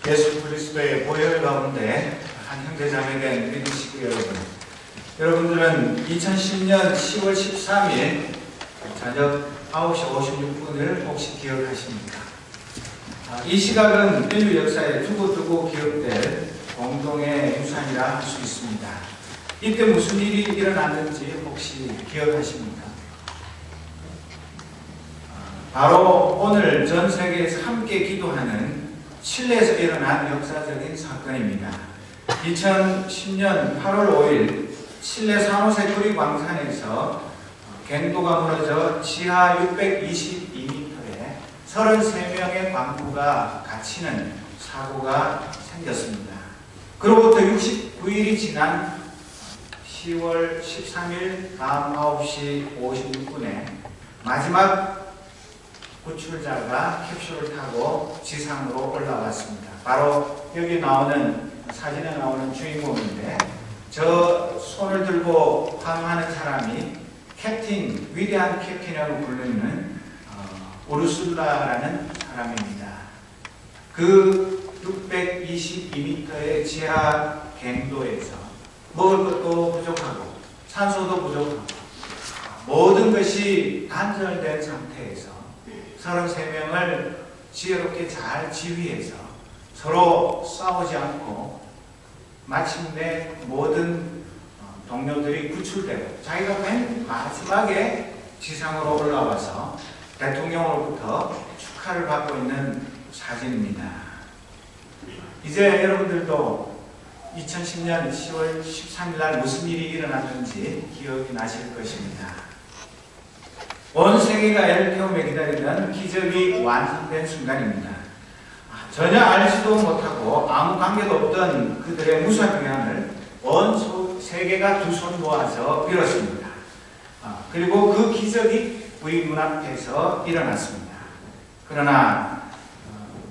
예수 그리스도의 보혈 가운데 한 형제자매된 믿음 식구 여러분, 여러분들은 2010년 10월 13일 저녁 9시 56분을 혹시 기억하십니까? 이 시각은 인류 역사에 두고두고 기억될 공동의 유산이라 할 수 있습니다. 이때 무슨 일이 일어났는지 혹시 기억하십니까? 바로 오늘 전 세계에서 함께 기도하는 칠레에서 일어난 역사적인 사건입니다. 2010년 8월 5일 칠레 산호세 구리 광산에서 갱도가 무너져 지하 622m에 33명의 광부가 갇히는 사고가 생겼습니다. 그로부터 69일이 지난 10월 13일 밤 9시 56분에 마지막 구출자가 캡슐을 타고 지상으로 올라왔습니다. 바로 여기 나오는 사진에 나오는 주인공인데, 저 손을 들고 환호하는 사람이 캡틴, 위대한 캡틴이라고 불리는 우르술라라는 사람입니다. 그 622m의 지하 갱도에서 먹을 것도 부족하고 산소도 부족하고 모든 것이 단절된 상태에서 33명을 지혜롭게 잘 지휘해서 서로 싸우지 않고 마침내 모든 동료들이 구출되고 자기가 맨 마지막에 지상으로 올라와서 대통령으로부터 축하를 받고 있는 사진입니다. 이제 여러분들도 2010년 10월 13일 날 무슨 일이 일어났는지 기억이 나실 것입니다. 온 세계가 엘테움에 기다리던 기적이 완성된 순간입니다. 전혀 알지도 못하고 아무 관계도 없던 그들의 무수한 평양을 온 세계가 두 손 모아서 빌었습니다. 그리고 그 기적이 우리 눈앞에서 일어났습니다. 그러나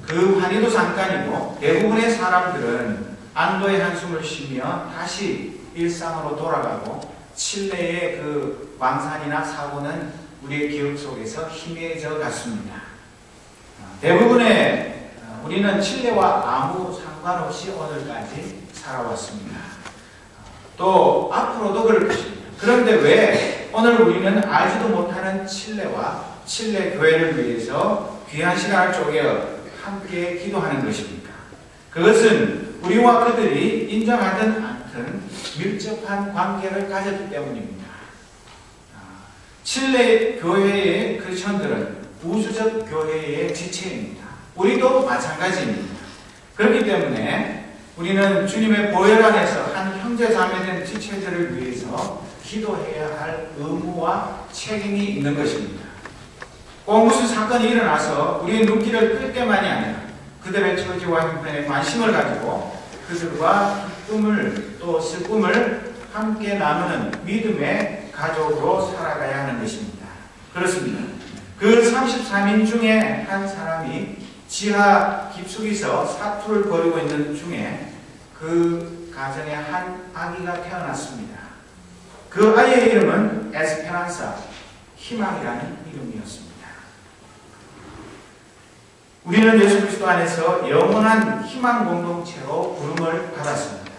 그 환희도 잠깐이고 대부분의 사람들은 안도의 한숨을 쉬며 다시 일상으로 돌아가고 칠레의 그 광산이나 사고는 우리의 기억 속에서 희미해져 갔습니다. 대부분의 우리는 칠레와 아무 상관없이 오늘까지 살아왔습니다. 또 앞으로도 그럴 것입니다. 그런데 왜 오늘 우리는 알지도 못하는 칠레와 칠레 교회를 위해서 귀한 시간을 쪼개어 함께 기도하는 것입니까? 그것은 우리와 그들이 인정하든 않든 밀접한 관계를 가졌기 때문입니다. 칠레 교회의 크리스천들은 우주적 교회의 지체입니다. 우리도 마찬가지입니다. 그렇기 때문에 우리는 주님의 보혈 안에서 한 형제 자매된 지체들을 위해서 기도해야 할 의무와 책임이 있는 것입니다. 꼭 무슨 사건이 일어나서 우리의 눈길을 끌 때만이 아니라 그들의 처지와 형편에 관심을 가지고 그들과 기쁨을 또 슬픔을 함께 나누는 믿음의 가족으로 살아가야 하는 것입니다. 그렇습니다. 그 33인 중에 한 사람이 지하 깊숙이서 사투를 벌이고 있는 중에 그 가정에 한 아기가 태어났습니다. 그 아이의 이름은 에스페란사, 희망이라는 이름이었습니다. 우리는 예수 그리스도 안에서 영원한 희망 공동체로 부름을 받았습니다.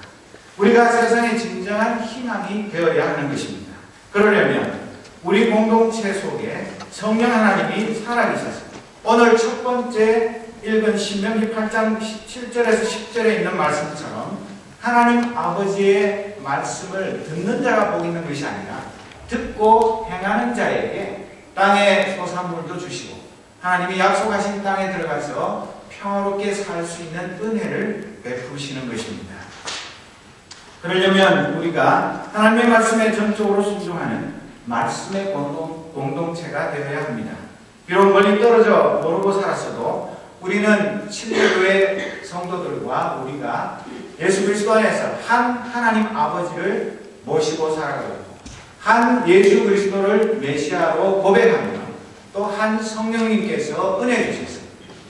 우리가 세상의 진정한 희망이 되어야 하는 것입니다. 그러려면 우리 공동체 속에 성령 하나님이 살아계셔서 오늘 첫 번째 읽은 신명기 8장 7절에서 10절에 있는 말씀처럼 하나님 아버지의 말씀을 듣는 자가 복 있는 것이 아니라 듣고 행하는 자에게 땅의 소산물도 주시고 하나님이 약속하신 땅에 들어가서 평화롭게 살 수 있는 은혜를 베푸시는 것입니다. 그러려면 우리가 하나님의 말씀에 전적으로 순종하는 말씀의 공동체가 되어야 합니다. 비록 멀리 떨어져 모르고 살았어도 우리는 칠레교회 성도들과 우리가 예수 그리스도 안에서 한 하나님 아버지를 모시고 살아가고 한 예수 그리스도를 메시아로 고백하며 또 한 성령님께서 은혜 주셔서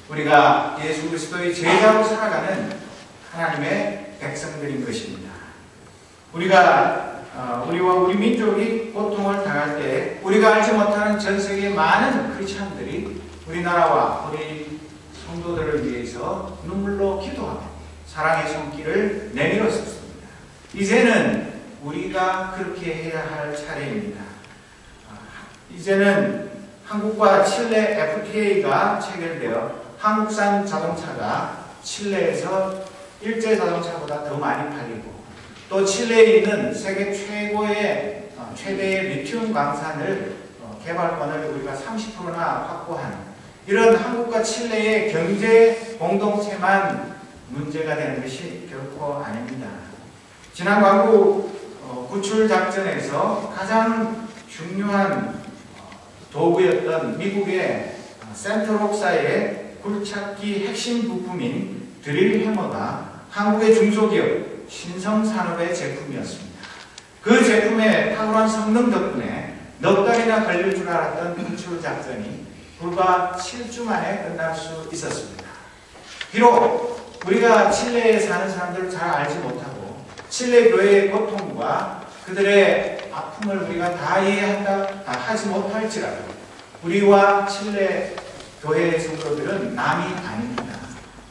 우리가 예수 그리스도의 제자로 살아가는 하나님의 백성들인 것입니다. 우리와 우리 민족이 고통을 당할 때 우리가 알지 못하는 전 세계의 많은 크리스천들이 우리나라와 우리 성도들을 위해서 눈물로 기도하고 사랑의 손길을 내밀었었습니다. 이제는 우리가 그렇게 해야 할 차례입니다. 이제는 한국과 칠레 FTA가 체결되어 한국산 자동차가 칠레에서 일제 자동차보다 더 많이 팔리고, 또 칠레에 있는 세계 최대의 리튬 광산을 개발권을 우리가 30%나 확보하는 이런 한국과 칠레의 경제 공동체만 문제가 되는 것이 결코 아닙니다. 지난 광구 구출 작전에서 가장 중요한 도구였던 미국의 센트록사의 굴착기 핵심 부품인 드릴 해머가 한국의 중소기업 신성산업의 제품이었습니다. 그 제품의 탁월한 성능 덕분에 넉 달이나 걸릴 줄 알았던 구출 작전이 불과 7주 만에 끝날 수 있었습니다. 비록 우리가 칠레에 사는 사람들을 잘 알지 못하고 칠레 교회의 고통과 그들의 아픔을 우리가 다 하지 못할지라도 우리와 칠레 교회의 성도들은 남이 아닙니다.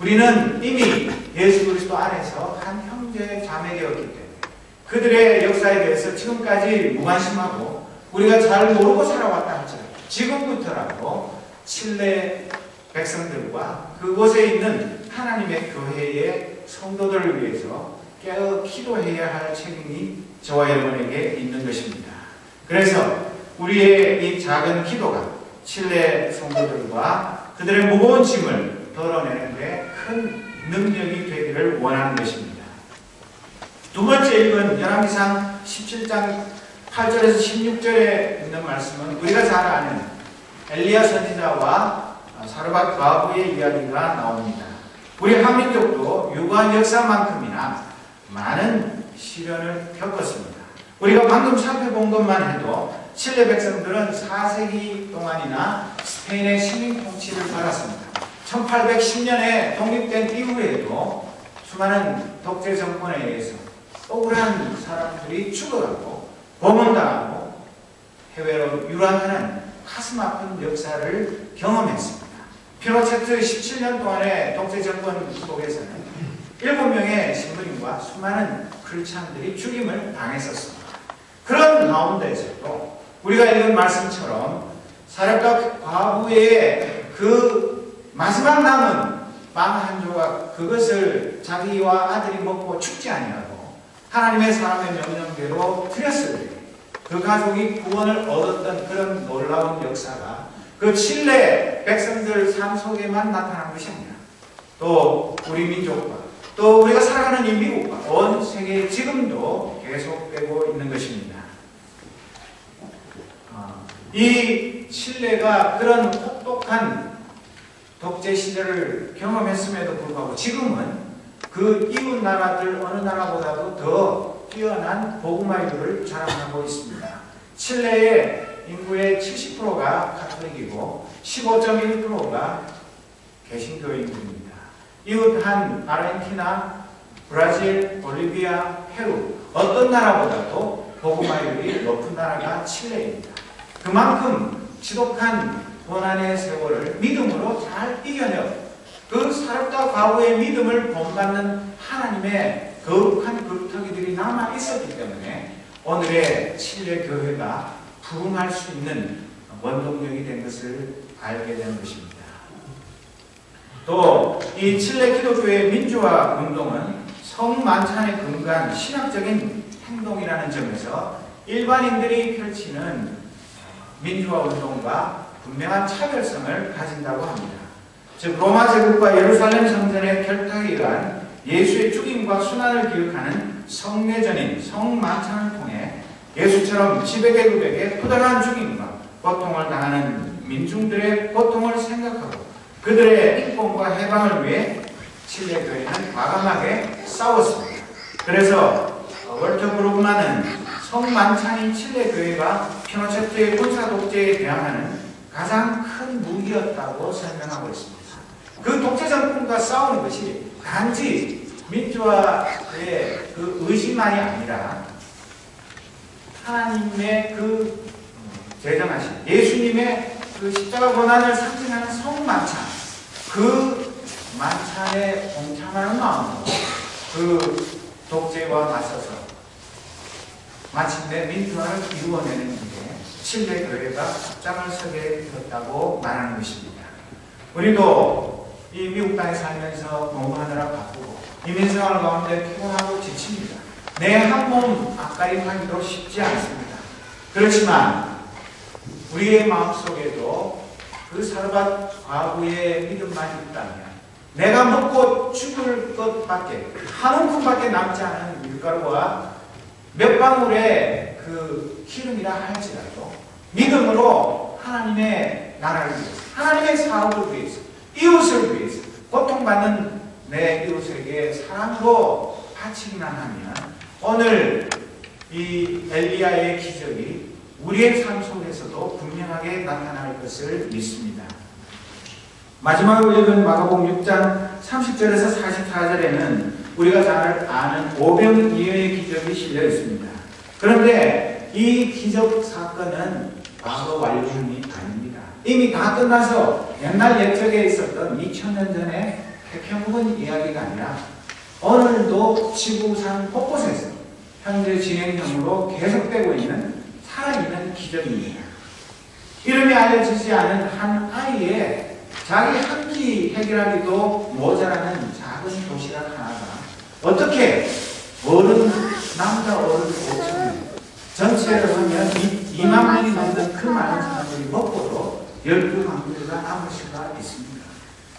우리는 이미 예수 그리스도 안에서 한 형제 자매되었기 때문에 그들의 역사에 대해서 지금까지 무관심하고 우리가 잘 모르고 살아왔다 할지라도 지금부터라도 칠레 백성들과 그곳에 있는 하나님의 교회의 성도들을 위해서 깨어 기도해야 할 책임이 저와 여러분에게 있는 것입니다. 그래서 우리의 이 작은 기도가 칠레 성도들과 그들의 무거운 짐을 덜어내는 데 큰 능력이 되기를 원하는 것입니다. 두 번째 읽은 열왕기상 17장 8절에서 16절에 있는 말씀은 우리가 잘 아는 엘리야 선지자와 사르밧 과부의 이야기가 나옵니다. 우리 한민족도 유구한 역사만큼이나 많은 시련을 겪었습니다. 우리가 방금 살펴본 것만 해도 칠레 백성들은 4세기 동안이나 스페인의 식민 통치를 받았습니다. 1810년에 독립된 이후에도 수많은 독재 정권에 의해서 억울한 사람들이 죽어가고 고문당하고 해외로 유랑하는 가슴 아픈 역사를 경험했습니다. 피노체트 17년 동안의 독재 정권 속에서는 7명의 신부님과 수많은 크리스찬들이 죽임을 당했었습니다. 그런 가운데서도 우리가 읽은 말씀처럼 사렙과 과부의 그 마지막 남은 빵 한 조각 그것을 자기와 아들이 먹고 죽지 아니하고 하나님의 사람의 명령대로 드렸을 때 그 가족이 구원을 얻었던 그런 놀라운 역사가 그 칠레 백성들 삶 속에만 나타난 것이 아니라 또 우리 민족과 또 우리가 살아가는 이 미국과 온 세계에 지금도 계속되고 있는 것입니다. 이 칠레가 그런 혹독한 독재 시절을 경험했음에도 불구하고 지금은 그 이웃 나라들 어느 나라보다도 더 뛰어난 복음화율을 자랑하고 있습니다. 칠레의 인구의 70%가 가톨릭이고 15.1%가 개신교인들입니다. 이웃한 아르헨티나, 브라질, 볼리비아, 페루 어떤 나라보다도 복음화율이 높은 나라가 칠레입니다. 그만큼 지독한 고난의 세월을 믿음으로 잘 이겨내어 그 사렙과 과부의 믿음을 본받는 하나님의 거룩한 굴뚝이들이 남아 있었기 때문에 오늘의 칠레 교회가 부흥할 수 있는 원동력이 된 것을 알게 된 것입니다. 또 이 칠레 기독교의 민주화 운동은 성만찬에 근거한 신학적인 행동이라는 점에서 일반인들이 펼치는 민주화 운동과 분명한 차별성을 가진다고 합니다. 즉 로마 제국과 예루살렘 성전의 결탁에 의한 예수의 죽임과 순환을 기억하는 성례전인 성만찬을 통해 예수처럼 지배계급에게 부당한 죽임과 고통을 당하는 민중들의 고통을 생각하고 그들의 인권과 해방을 위해 칠레 교회는 과감하게 싸웠습니다. 그래서 월터 브룩만은 성만찬인 칠레 교회가 피노체트의 군사 독재에 대항하는 가장 큰 무기였다고 설명하고 있습니다. 그 독재 정권과 싸우는 것이 단지 민주화의 그 의지만이 아니라 하나님의 그 제정하신 예수님의 그 십자가 고난을 상징하는 성만찬 그 만찬에 동참하는 마음으로 그 독재와 맞서서 마침내 민주화를 이루어내는 일에 칠레 교회가 앞장을 서게 되었다고 말하는 것입니다. 우리도 이 미국 땅에 살면서 공부하느라 바쁘고 이민생활 가운데 피곤하고 지칩니다. 내 한 몸 앞가림하기도 쉽지 않습니다. 그렇지만 우리의 마음속에도 그 사르밧 과부의 믿음만 있다면 내가 먹고 죽을 것밖에 한 움큼밖에 남지 않은 밀가루와 몇 방울의 그 기름이라 할지라도 믿음으로 하나님의 나라를 위해서, 하나님의 사업을 위해서, 이웃을 위해서, 고통받는 내 이웃에게 사랑으로 바치기만 하면 오늘 이 엘리야의 기적이 우리의 삶 속에서도 분명하게 나타날 것을 믿습니다. 마지막으로 읽은 마가복음 6장 30절에서 44절에는 우리가 잘 아는 오병이어의 기적이 실려 있습니다. 그런데 이 기적 사건은 과거 완료형이 아닙니다. 이미 다 끝나서 옛날 옛적에 있었던 2000년 전에 태평군 이야기가 아니라 오늘도 지구상 곳곳에서 현재 진행형으로 계속되고 있는 살아있는 기적입니다. 이름이 알려지지 않은 한 아이의 자기 한 끼 해결하기도 모자라는 작은 도시락 하나가 어떻게 남자 어른 5,000명 전체를 하면 2만 명이 넘는 그 많은 사람들이 먹고도 12강들가 남을 수가 있습니다.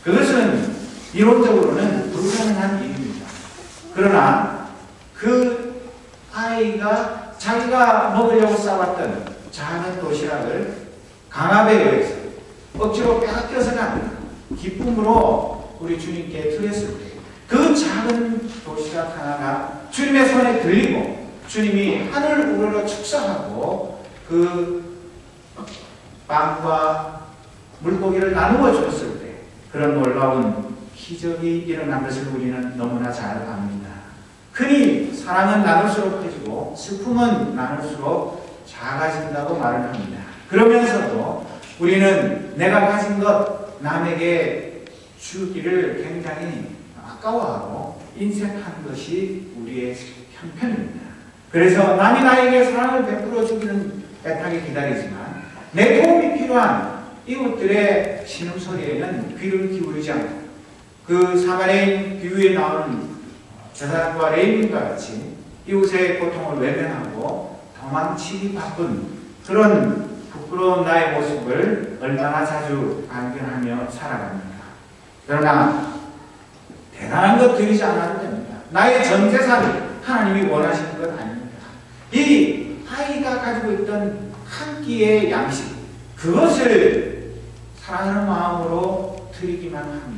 그것은 이론적으로는 불가능한 일입니다. 그러나 그 아이가 자기가 먹으려고 싸왔던 작은 도시락을 강압에 의해서 억지로 빼앗겨서가 아니라 기쁨으로 우리 주님께 드렸을 때 그 작은 도시락 하나가 주님의 손에 들리고 주님이 하늘 우러러 축사하고 그 빵과 물고기를 나누어 줬을 때 그런 놀라운 기적이 일어난 것을 우리는 너무나 잘 압니다. 흔히 사랑은 나눌수록 커지고 슬픔은 나눌수록 작아진다고 말을 합니다. 그러면서도 우리는 내가 가진 것 남에게 주기를 굉장히 아까워하고 인색한 것이 우리의 형편입니다. 그래서 남이 나에게 사랑을 베풀어 주기는 애타게 기다리지만 내 도움이 필요한 이웃들의 신음소리에는 귀를 기울이지 않고 그 사마리아인 비유에 나오는 저 사람과 레인과 같이 이웃의 고통을 외면하고 도망치기 바쁜 그런 부끄러운 나의 모습을 얼마나 자주 발견하며 살아갑니까? 그러나 대단한 것 드리지 않아도 됩니다. 나의 전 재산이 하나님이 원하시는 것 아닙니다. 이 아이가 가지고 있던 한 끼의 양식, 그것을 사랑하는 마음으로 드리기만 하면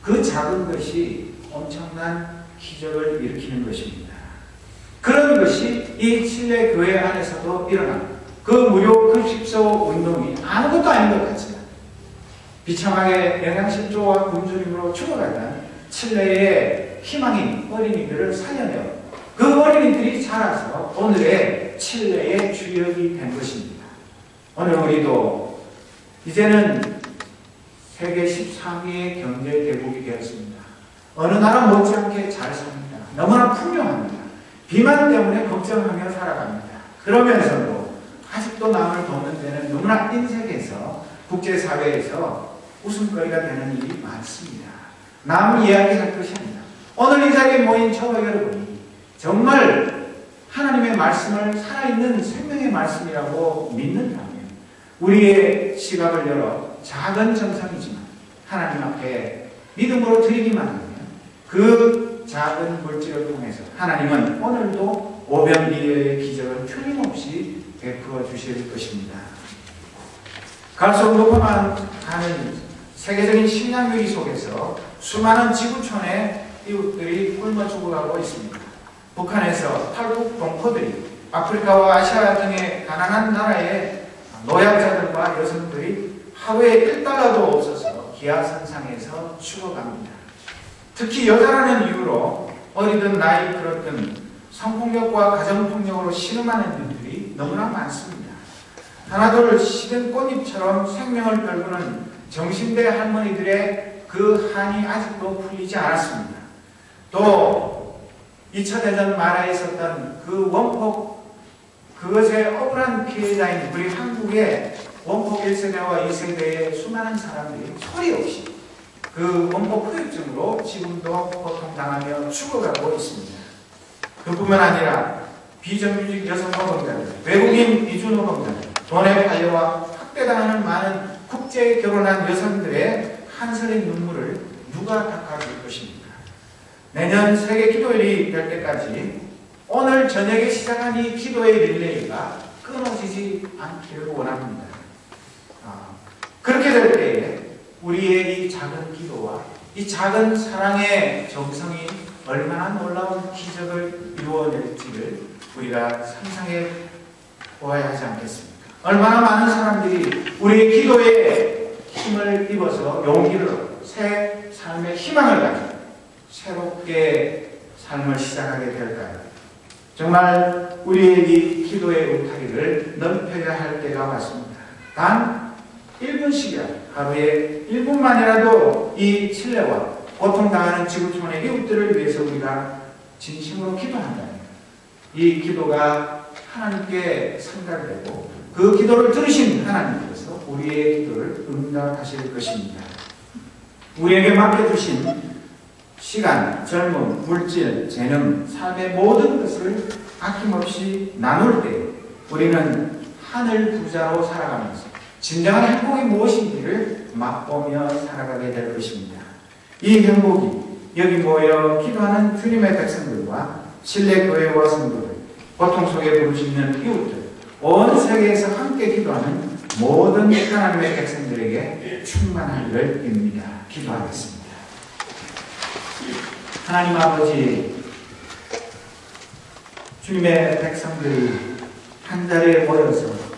그 작은 것이 엄청난 기적을 일으키는 것입니다. 그런 것이 이 칠레 교회 안에서도 일어납니다. 그 무료 급식소 운동이 아무것도 아닌 것 같지만 비참하게 영양실조와 굶주림으로 죽어가던 칠레의 희망인 어린이들을 살려내어 그 어린이들이 자라서 오늘의 칠레의 주역이 된 것입니다. 오늘 우리도 이제는 세계 13위의 경제 대국이 되었습니다. 어느 나라 못지않게 잘 삽니다. 너무나 풍요합니다. 비만 때문에 걱정하며 살아갑니다. 그러면서도 아직도 남을 돕는 데는 너무나 인색해서 국제사회에서 웃음거리가 되는 일이 많습니다. 남 이야기할 것이 아니라 오늘 이 자리에 모인 저와 여러분이 정말 하나님의 말씀을 살아있는 생명의 말씀이라고 믿는다면 우리의 시각을 열어 작은 정성이지만 하나님 앞에 믿음으로 드리기만 하면 그 작은 물질을 통해서 하나님은 오늘도 오병이어의 기적을 틀림없이 베풀어 주실 것입니다. 갈수록 높아만 가는 세계적인 식량위기 속에서 수많은 지구촌의 이웃들이 굶어 죽어가고 있습니다. 북한에서 탈북 동포들이 아프리카와 아시아 등의 가난한 나라의 노약자들과 여성들이 하루에 1달러도 없어서 기아선상에서 죽어갑니다. 특히 여자라는 이유로 어리든 나이 들었든 성폭력과 가정폭력으로 신음하는 분들이 너무나 많습니다. 하나둘 시든 꽃잎처럼 생명을 떨구는 정신대 할머니들의 그 한이 아직도 풀리지 않았습니다. 또 2차 대전 말에 있었던 그 원폭, 그것의 억울한 피해자인 우리 한국의 원폭 1세대와 2세대의 수많은 사람들이 소리 없이 그 원폭 후유증으로 지금도 고통당하며 죽어가고 있습니다. 그뿐만 아니라 비정규직 여성 노동자들, 외국인 이주 노동자들, 돈에 팔려와 학대당하는 많은 국제 결혼한 여성들의 한설의 눈물을 누가 닦아줄 것입니까? 내년 세계 기도일이 될 때까지 오늘 저녁에 시작한 이 기도의 릴레이가 끊어지지 않기를 원합니다. 그렇게 될 때에 우리의 이 작은 기도와 이 작은 사랑의 정성이 얼마나 놀라운 기적을 이루어낼지를 우리가 상상해 보아야 하지 않겠습니까? 얼마나 많은 사람들이 우리의 기도에 힘을 입어서 용기를 얻고 새 삶의 희망을 가지고 새롭게 삶을 시작하게 될까요? 정말 우리의 이 기도의 울타리를 넓혀야 할 때가 왔습니다. 단 1분씩이라도, 하루에 1분만이라도 이 칠레와 고통당하는 지구촌의 이웃들을 위해서 우리가 진심으로 기도한다면 이 기도가 하나님께 상달되고 그 기도를 들으신 하나님께서 우리의 기도를 응답하실 것입니다. 우리에게 맡겨주신 시간, 젊음, 물질, 재능, 삶의 모든 것을 아낌없이 나눌 때 우리는 하늘 부자로 살아가면서 진정한 행복이 무엇인지를 맛보며 살아가게 될 것입니다. 이 행복이 여기 모여 기도하는 주님의 백성들과 실내교회와 성도들, 고통 속에 부르짖는 이웃들, 온 세계에서 함께 기도하는 모든 하나님의 백성들에게 충만하기를 빕니다. 기도하겠습니다. 하나님 아버지, 주님의 백성들이 한자리에 모여서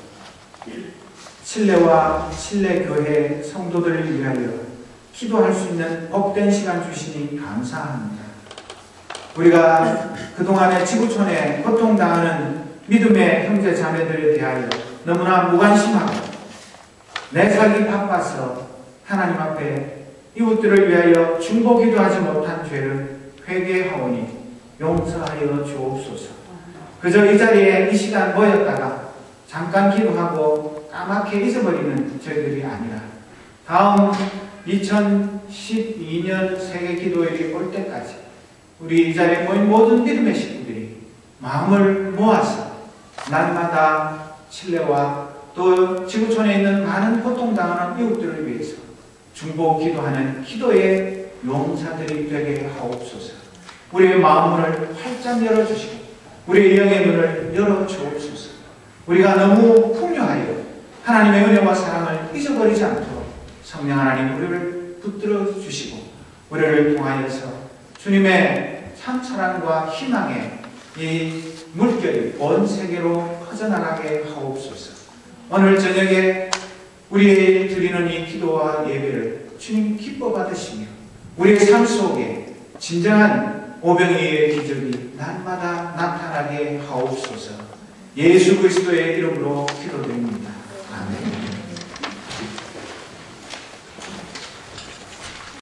실내와 실내교회 성도들을 위하여 기도할 수 있는 복된 시간 주시니 감사합니다. 우리가 그동안의 지구촌에 고통당하는 믿음의 형제 자매들에 대하여 너무나 무관심하고 내 살기 바빠서 하나님 앞에 이웃들을 위하여 중보기도 하지 못한 죄를 회개하오니 용서하여 주옵소서. 그저 이 자리에 이 시간 모였다가 잠깐 기도하고 까맣게 잊어버리는 저희들이 아니라 다음 2012년 세계 기도일이 올 때까지 우리 이 자리에 모인 모든 믿음의 식구들이 마음을 모아서 날마다 칠레와 또 지구촌에 있는 많은 고통당하는 이웃들을 위해서 중보 기도하는 기도의 용사들이 되게 하옵소서. 우리의 마음문을 활짝 열어주시고 우리의 영의 문을 열어주옵소서. 우리가 너무 풍요하여 하나님의 은혜와 사랑을 잊어버리지 않도록 성령 하나님 우리를 붙들어 주시고 우리를 통하여서 주님의 참 사랑과 희망의 이 물결이 온 세계로 퍼져나가게 하옵소서. 오늘 저녁에 우리의 드리는 이 기도와 예배를 주님 기뻐 받으시며 우리의 삶 속에 진정한 오병이의 기적이 날마다 나타나게 하옵소서. 예수 그리스도의 이름으로 기도드립니다. 아멘.